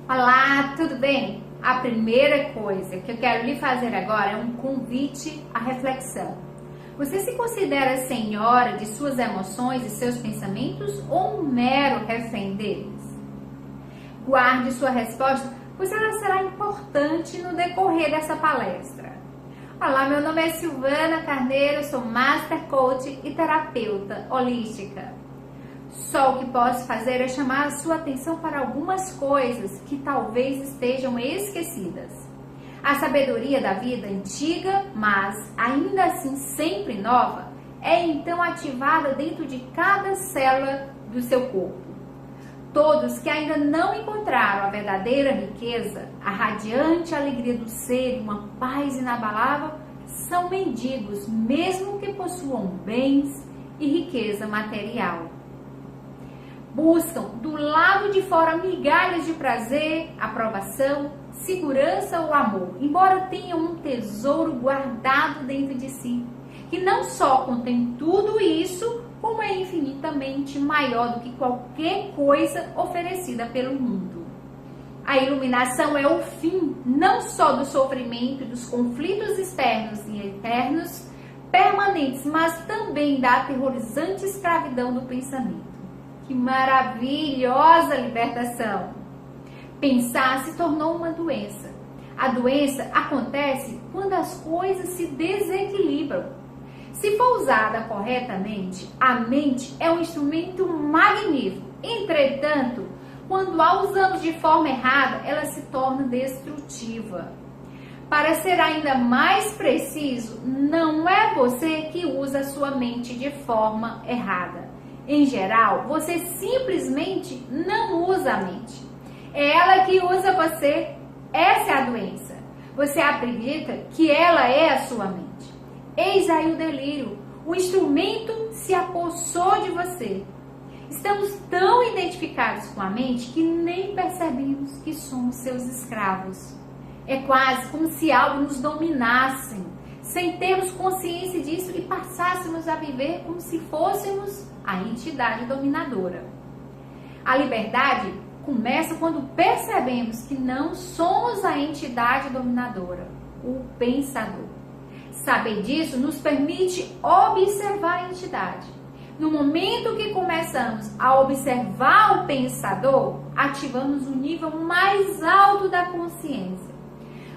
Olá, tudo bem? A primeira coisa que eu quero lhe fazer agora é um convite à reflexão. Você se considera senhora de suas emoções e seus pensamentos ou um mero refém deles? Guarde sua resposta, pois ela será importante no decorrer dessa palestra. Olá, meu nome é Silvana Carneiro, sou Master Coach e terapeuta holística. Só o que posso fazer é chamar a sua atenção para algumas coisas que talvez estejam esquecidas. A sabedoria da vida antiga, mas ainda assim sempre nova, é então ativada dentro de cada célula do seu corpo. Todos que ainda não encontraram a verdadeira riqueza, a radiante alegria do ser e uma paz inabalável, são mendigos, mesmo que possuam bens e riqueza material. Buscam do lado de fora migalhas de prazer, aprovação, segurança ou amor, embora tenham um tesouro guardado dentro de si, que não só contém tudo isso, como é infinitamente maior do que qualquer coisa oferecida pelo mundo. A iluminação é o fim não só do sofrimento e dos conflitos externos e eternos permanentes, mas também da aterrorizante escravidão do pensamento. Que maravilhosa libertação! Pensar se tornou uma doença. A doença acontece quando as coisas se desequilibram. Se for usada corretamente, a mente é um instrumento magnífico. Entretanto, quando a usamos de forma errada, ela se torna destrutiva. Para ser ainda mais preciso, não é você que usa a sua mente de forma errada. Em geral, você simplesmente não usa a mente. É ela que usa você. Essa é a doença. Você acredita que ela é a sua mente. Eis aí o delírio. O instrumento se apossou de você. Estamos tão identificados com a mente que nem percebemos que somos seus escravos. É quase como se algo nos dominasse, sem termos consciência disso e passássemos a viver como se fôssemos a entidade dominadora. A liberdade começa quando percebemos que não somos a entidade dominadora, o pensador. Saber disso nos permite observar a entidade. No momento que começamos a observar o pensador, ativamos o nível mais alto da consciência.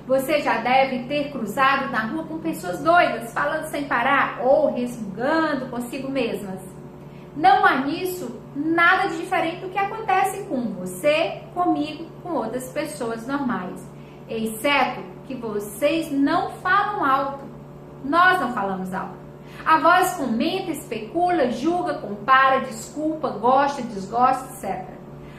Você já deve ter cruzado na rua com pessoas doidas, falando sem parar ou resmungando consigo mesmas. Não há nisso nada de diferente do que acontece com você, comigo, com outras pessoas normais. Exceto que vocês não falam alto. Nós não falamos alto. A voz comenta, especula, julga, compara, desculpa, gosta, desgosta, etc.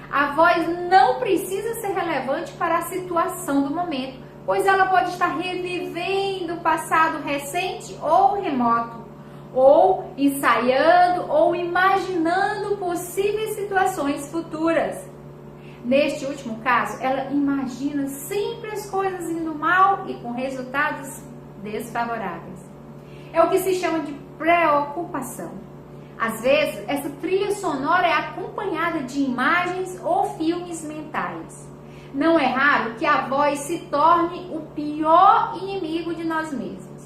A voz não precisa ser relevante para a situação do momento, pois ela pode estar revivendo o passado recente ou remoto, ou ensaiando ou imaginando possíveis situações futuras. Neste último caso, ela imagina sempre as coisas indo mal e com resultados desfavoráveis. É o que se chama de preocupação. Às vezes, essa trilha sonora é acompanhada de imagens ou filmes mentais. Não é raro que a voz se torne o pior inimigo de nós mesmos.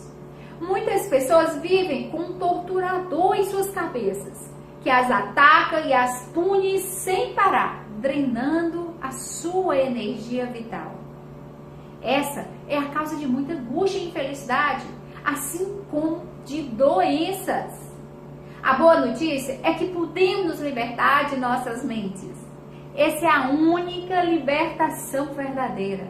Muitas pessoas vivem com um torturador em suas cabeças, que as ataca e as pune sem parar, drenando a sua energia vital. Essa é a causa de muita angústia e infelicidade, assim como de doenças. A boa notícia é que podemos nos libertar de nossas mentes. Essa é a única libertação verdadeira.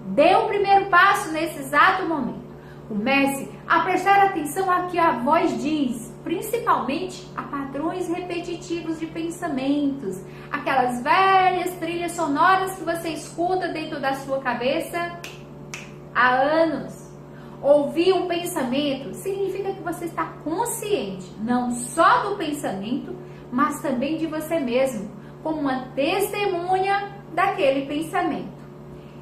Dê o primeiro passo nesse exato momento. Comece a prestar atenção a que a voz diz, principalmente a padrões repetitivos de pensamentos, aquelas velhas trilhas sonoras que você escuta dentro da sua cabeça há anos. Ouvir um pensamento significa que você está consciente, não só do pensamento, mas também de você mesmo, como uma testemunha daquele pensamento.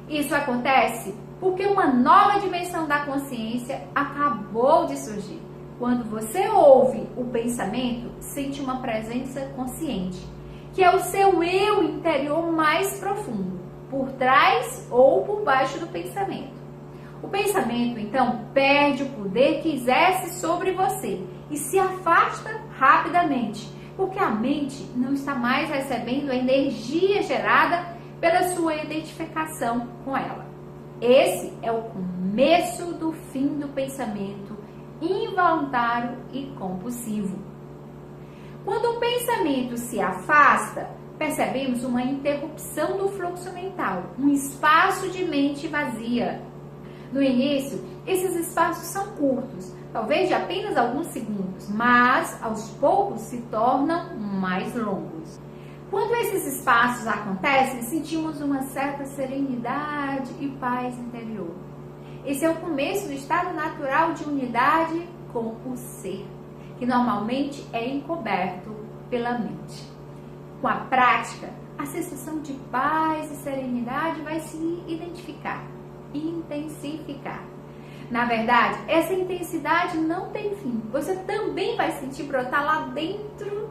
Isso acontece porque uma nova dimensão da consciência acabou de surgir. Quando você ouve o pensamento, sente uma presença consciente, que é o seu eu interior mais profundo. por trás ou por baixo do pensamento. O pensamento, então, perde o poder que exerce sobre você e se afasta rapidamente, porque a mente não está mais recebendo a energia gerada pela sua identificação com ela. Esse é o começo do fim do pensamento involuntário e compulsivo. Quando o pensamento se afasta, percebemos uma interrupção do fluxo mental, um espaço de mente vazia. No início, esses espaços são curtos, talvez de apenas alguns segundos, mas aos poucos se tornam mais longos. Quando esses espaços acontecem, sentimos uma certa serenidade e paz interior. Esse é o começo do estado natural de unidade com o ser, que normalmente é encoberto pela mente. Com a prática, a sensação de paz e serenidade vai se intensificar. Na verdade, essa intensidade não tem fim. Você também vai sentir brotar lá dentro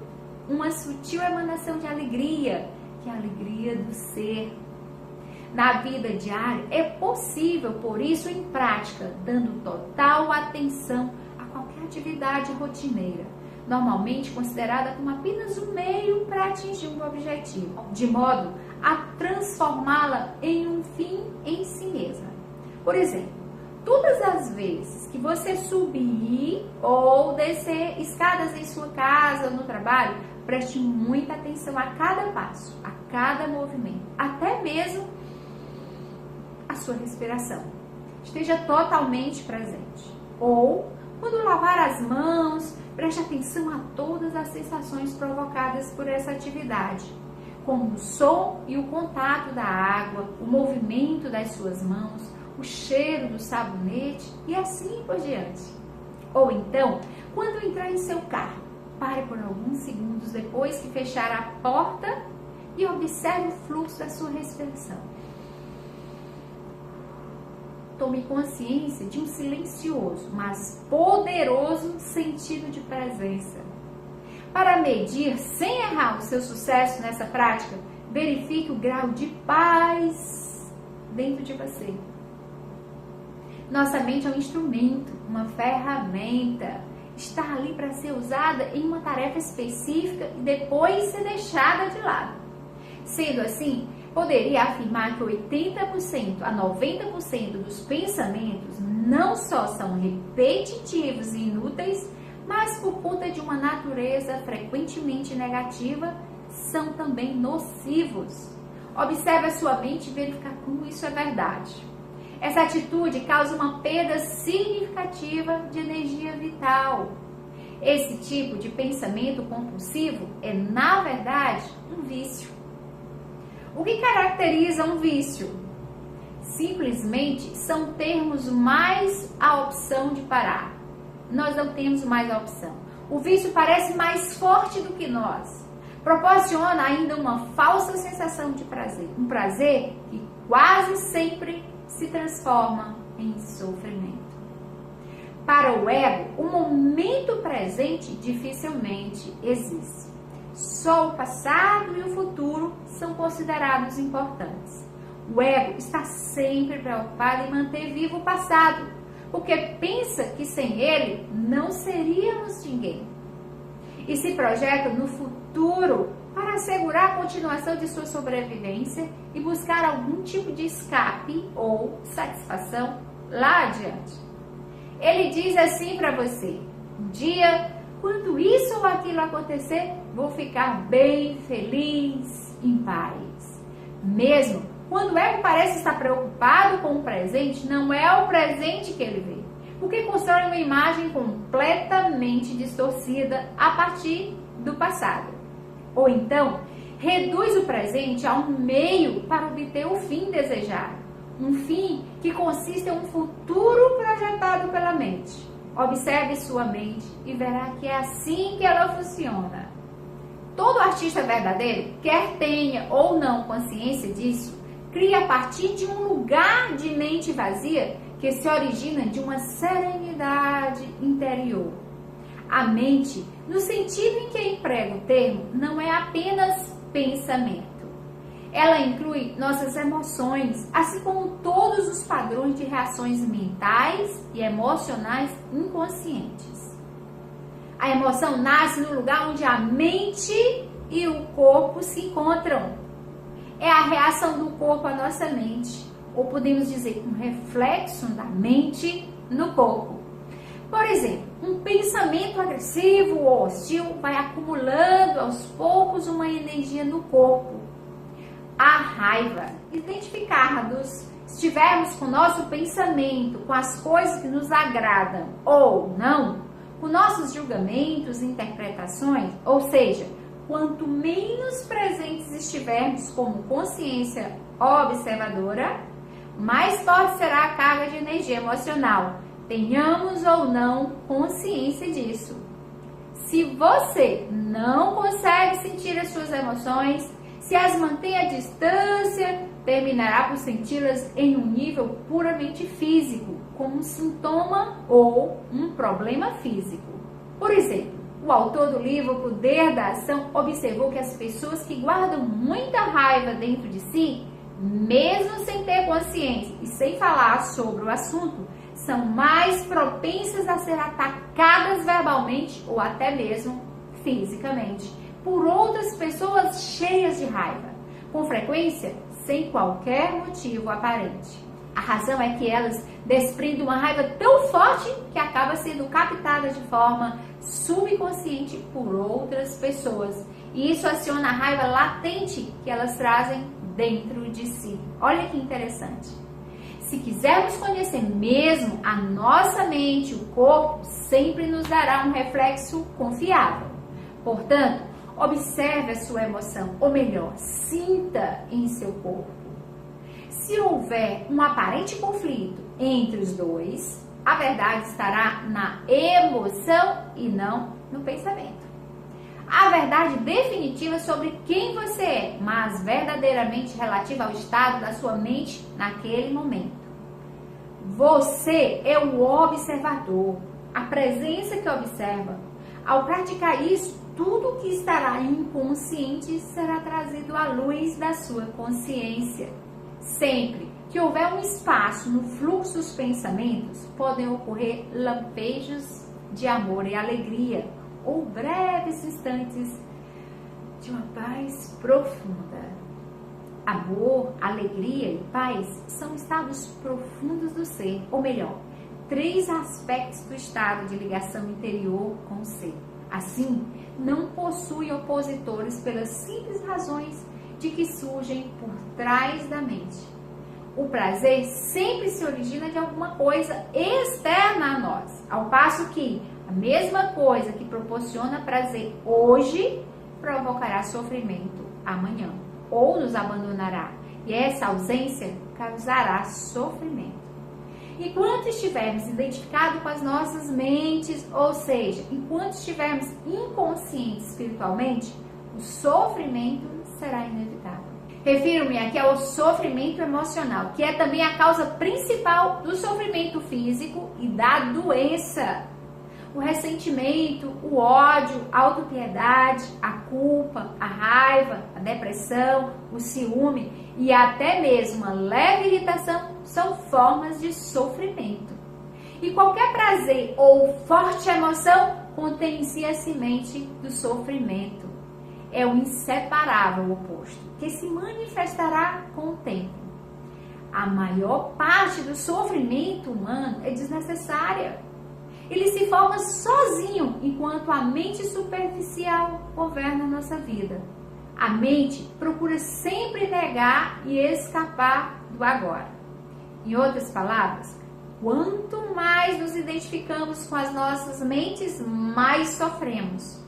uma sutil emanação de alegria, que é a alegria do ser. Na vida diária, é possível pôr isso em prática, dando total atenção a qualquer atividade rotineira, normalmente considerada como apenas um meio para atingir um objetivo, de modo a transformá-la em um fim em si mesma. Por exemplo, todas as vezes que você subir ou descer escadas em sua casa ou no trabalho, preste muita atenção a cada passo, a cada movimento, até mesmo a sua respiração. Esteja totalmente presente. Ou, quando lavar as mãos, preste atenção a todas as sensações provocadas por essa atividade, como o som e o contato da água, o movimento das suas mãos, o cheiro do sabonete e assim por diante. Ou então, quando entrar em seu carro, pare por alguns segundos depois que fechar a porta e observe o fluxo da sua respiração. Tome consciência de um silencioso, mas poderoso sentido de presença. Para medir sem errar o seu sucesso nessa prática, verifique o grau de paz dentro de você. Nossa mente é um instrumento, uma ferramenta. Está ali para ser usada em uma tarefa específica e depois ser deixada de lado. Sendo assim, poderia afirmar que 80% a 90% dos pensamentos não só são repetitivos e inúteis, mas por conta de uma natureza frequentemente negativa, são também nocivos. Observe a sua mente e verificar como isso é verdade. Essa atitude causa uma perda significativa de energia vital. Esse tipo de pensamento compulsivo é, na verdade, um vício. O que caracteriza um vício? Simplesmente são termos mais a opção de parar. Nós não temos mais a opção. O vício parece mais forte do que nós. Proporciona ainda uma falsa sensação de prazer. Um prazer que quase sempre se transforma em sofrimento. Para o ego, o momento presente dificilmente existe. Só o passado e o futuro são considerados importantes. O ego está sempre preocupado em manter vivo o passado, porque pensa que sem ele não seríamos ninguém. E se projeta no futuro para assegurar a continuação de sua sobrevivência e buscar algum tipo de escape ou satisfação lá adiante. Ele diz assim para você: um dia, quando isso ou aquilo acontecer, vou ficar bem feliz, em paz. Mesmo quando o ego parece estar preocupado com o presente, não é o presente que ele vê, porque constrói uma imagem completamente distorcida a partir do passado. Ou então, reduz o presente a um meio para obter o fim desejado. Um fim que consiste em um futuro projetado pela mente. Observe sua mente e verá que é assim que ela funciona. Todo artista verdadeiro, quer tenha ou não consciência disso, cria a partir de um lugar de mente vazia que se origina de uma serenidade interior. A mente, no sentido em que emprega o termo, não é apenas pensamento. Ela inclui nossas emoções, assim como todos os padrões de reações mentais e emocionais inconscientes. A emoção nasce no lugar onde a mente e o corpo se encontram. É a reação do corpo à nossa mente, ou podemos dizer um reflexo da mente no corpo. Por exemplo, um pensamento agressivo ou hostil vai acumulando aos poucos uma energia no corpo. A raiva, identificarmos, estivermos com o nosso pensamento, com as coisas que nos agradam ou não, com nossos julgamentos e interpretações, ou seja, quanto menos presentes estivermos como consciência observadora, mais forte será a carga de energia emocional, tenhamos ou não consciência disso. Se você não consegue sentir as suas emoções, se as mantém à distância, terminará por senti-las em um nível puramente físico, como um sintoma ou um problema físico. Por exemplo, o autor do livro O Poder da Ação observou que as pessoas que guardam muita raiva dentro de si, mesmo sem ter consciência e sem falar sobre o assunto, são mais propensas a ser atacadas verbalmente ou até mesmo fisicamente por outras pessoas cheias de raiva, com frequência sem qualquer motivo aparente. A razão é que elas desprendem uma raiva tão forte que acaba sendo captada de forma subconsciente por outras pessoas. E isso aciona a raiva latente que elas trazem dentro de si. Olha que interessante. Se quisermos conhecer mesmo a nossa mente, o corpo sempre nos dará um reflexo confiável. Portanto, observe a sua emoção, ou melhor, sinta em seu corpo. Se houver um aparente conflito entre os dois, a verdade estará na emoção e não no pensamento. A verdade definitiva sobre quem você é, mas verdadeiramente relativa ao estado da sua mente naquele momento. Você é o observador, a presença que observa. Ao praticar isso, tudo que estará inconsciente será trazido à luz da sua consciência. Sempre que houver um espaço no fluxo dos pensamentos, podem ocorrer lampejos de amor e alegria, ou breves instantes de uma paz profunda. Amor, alegria e paz são estados profundos do ser, ou melhor, 3 aspectos do estado de ligação interior com o ser. Assim, não possui opositores pelas simples razões de que surgem por trás da mente. O prazer sempre se origina de alguma coisa externa a nós, ao passo que a mesma coisa que proporciona prazer hoje provocará sofrimento amanhã, ou nos abandonará, e essa ausência causará sofrimento. Enquanto estivermos identificados com as nossas mentes, ou seja, enquanto estivermos inconscientes espiritualmente, o sofrimento será inevitável. Refiro-me aqui ao sofrimento emocional, que é também a causa principal do sofrimento físico e da doença. O ressentimento, o ódio, a autopiedade, a culpa, a raiva, a depressão, o ciúme e até mesmo a leve irritação são formas de sofrimento. E qualquer prazer ou forte emoção contém em si a semente do sofrimento. É o inseparável oposto, que se manifestará com o tempo. A maior parte do sofrimento humano é desnecessária. Ele se forma sozinho, enquanto a mente superficial governa a nossa vida. A mente procura sempre negar e escapar do agora. Em outras palavras, quanto mais nos identificamos com as nossas mentes, mais sofremos.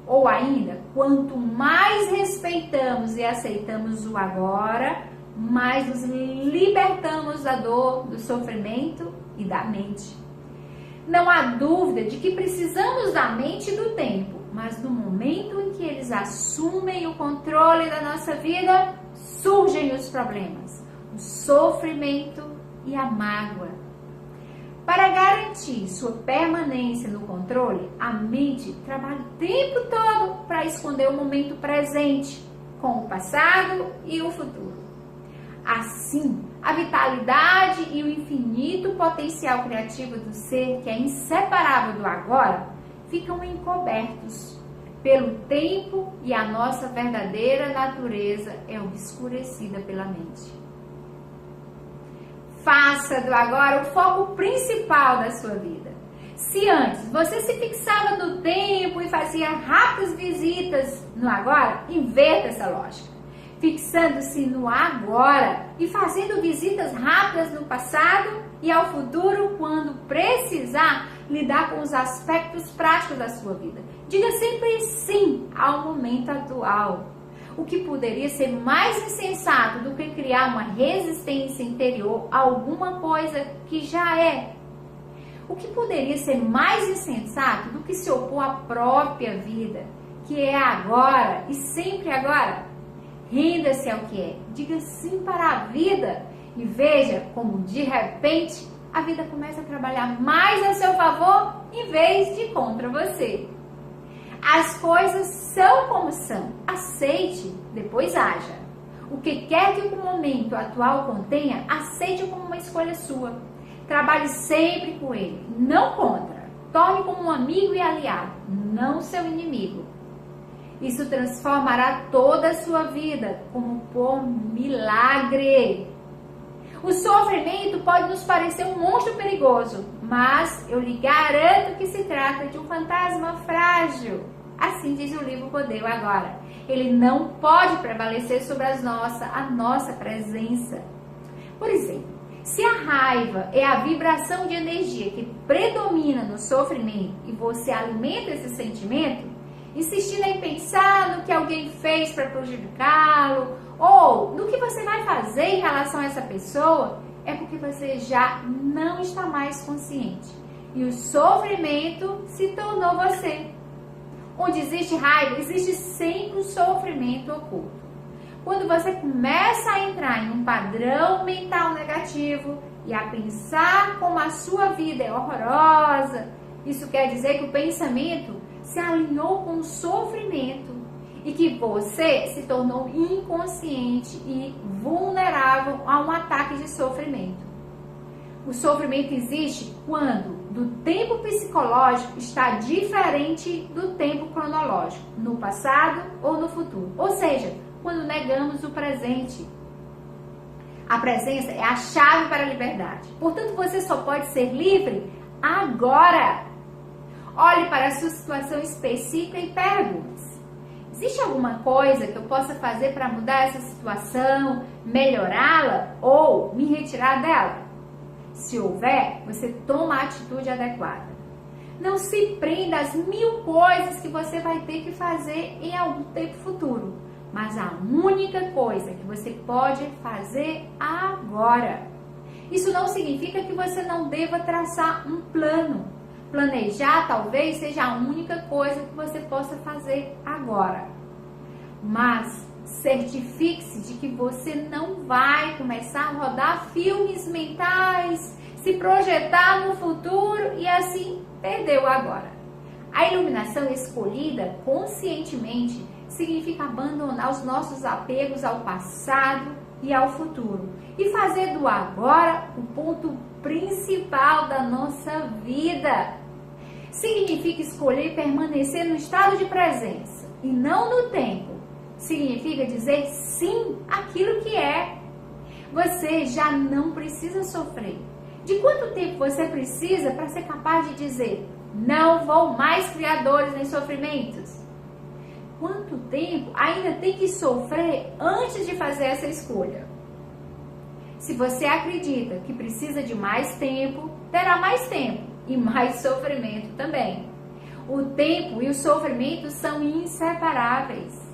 Ou ainda, quanto mais respeitamos e aceitamos o agora, mais nos libertamos da dor, do sofrimento e da mente. Não há dúvida de que precisamos da mente e do tempo, mas no momento em que eles assumem o controle da nossa vida, surgem os problemas, o sofrimento e a mágoa. Para garantir sua permanência no controle, a mente trabalha o tempo todo para esconder o momento presente, com o passado e o futuro. Assim, a vitalidade e o infinito potencial criativo do ser, que é inseparável do agora, ficam encobertos pelo tempo e a nossa verdadeira natureza é obscurecida pela mente. Faça do agora o foco principal da sua vida. Se antes você se fixava no tempo e fazia rápidas visitas no agora, inverta essa lógica. Fixando-se no agora e fazendo visitas rápidas no passado e ao futuro quando precisar lidar com os aspectos práticos da sua vida. Diga sempre sim ao momento atual. O que poderia ser mais insensato do que criar uma resistência interior a alguma coisa que já é? O que poderia ser mais insensato do que se opor à própria vida, que é agora e sempre agora? Renda-se ao que é, diga sim para a vida e veja como de repente a vida começa a trabalhar mais a seu favor em vez de contra você. As coisas são como são, aceite, depois haja. O que quer que o momento atual contenha, aceite como uma escolha sua. Trabalhe sempre com ele, não contra. Torne como um amigo e aliado, não seu inimigo. Isso transformará toda a sua vida como por milagre. O sofrimento pode nos parecer um monstro perigoso, mas eu lhe garanto que se trata de um fantasma frágil. Assim diz o livro Poder Agora. Ele não pode prevalecer sobre a nossa presença. Por exemplo, se a raiva é a vibração de energia que predomina no sofrimento e você alimenta esse sentimento, insistindo em pensar no que alguém fez para prejudicá-lo ou no que você vai fazer em relação a essa pessoa, é porque você já não está mais consciente e o sofrimento se tornou você. Onde existe raiva, existe sempre um sofrimento oculto. Quando você começa a entrar em um padrão mental negativo e a pensar como a sua vida é horrorosa, isso quer dizer que o pensamento se alinhou com o sofrimento e que você se tornou inconsciente e vulnerável a um ataque de sofrimento. O sofrimento existe quando do tempo psicológico está diferente do tempo cronológico, no passado ou no futuro. Ou seja, quando negamos o presente. A presença é a chave para a liberdade. Portanto, você só pode ser livre agora. Olhe para a sua situação específica e pergunte: existe alguma coisa que eu possa fazer para mudar essa situação, melhorá-la ou me retirar dela? Se houver, você toma a atitude adequada. Não se prenda às 1000 coisas que você vai ter que fazer em algum tempo futuro. Mas a única coisa que você pode fazer agora. Isso não significa que você não deva traçar um plano. Planejar talvez seja a única coisa que você possa fazer agora. Mas certifique-se de que você não vai começar a rodar filmes mentais, se projetar no futuro e assim perder o agora. A iluminação escolhida conscientemente significa abandonar os nossos apegos ao passado e ao futuro e fazer do agora o ponto principal da nossa vida. Significa escolher permanecer no estado de presença e não no tempo. Significa dizer sim àquilo que é. Você já não precisa sofrer. De quanto tempo você precisa para ser capaz de dizer: não vou mais criar dores nem sofrimentos? Quanto tempo ainda tem que sofrer antes de fazer essa escolha? Se você acredita que precisa de mais tempo, terá mais tempo e mais sofrimento também. O tempo e o sofrimento são inseparáveis.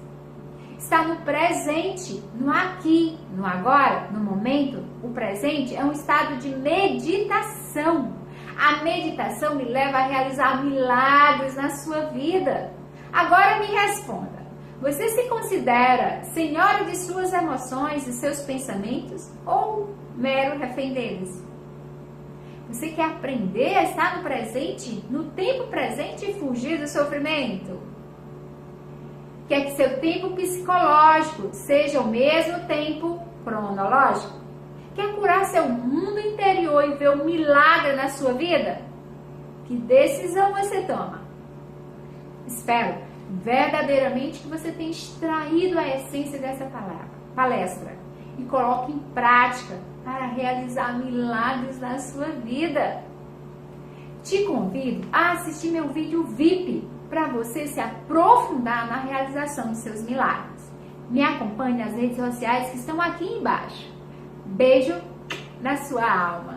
Está no presente, no aqui, no agora, no momento. O presente é um estado de meditação. A meditação me leva a realizar milagres na sua vida. Agora me responda. Você se considera senhora de suas emoções e seus pensamentos ou mero refém deles? Você quer aprender a estar no presente, no tempo presente e fugir do sofrimento? Quer que seu tempo psicológico seja o mesmo tempo cronológico? Quer curar seu mundo interior e ver um milagre na sua vida? Que decisão você toma? Espero verdadeiramente que você tenha extraído a essência dessa palestra e coloque em prática para realizar milagres na sua vida. Te convido a assistir meu vídeo VIP para você se aprofundar na realização dos seus milagres. Me acompanhe nas redes sociais que estão aqui embaixo. Beijo na sua alma.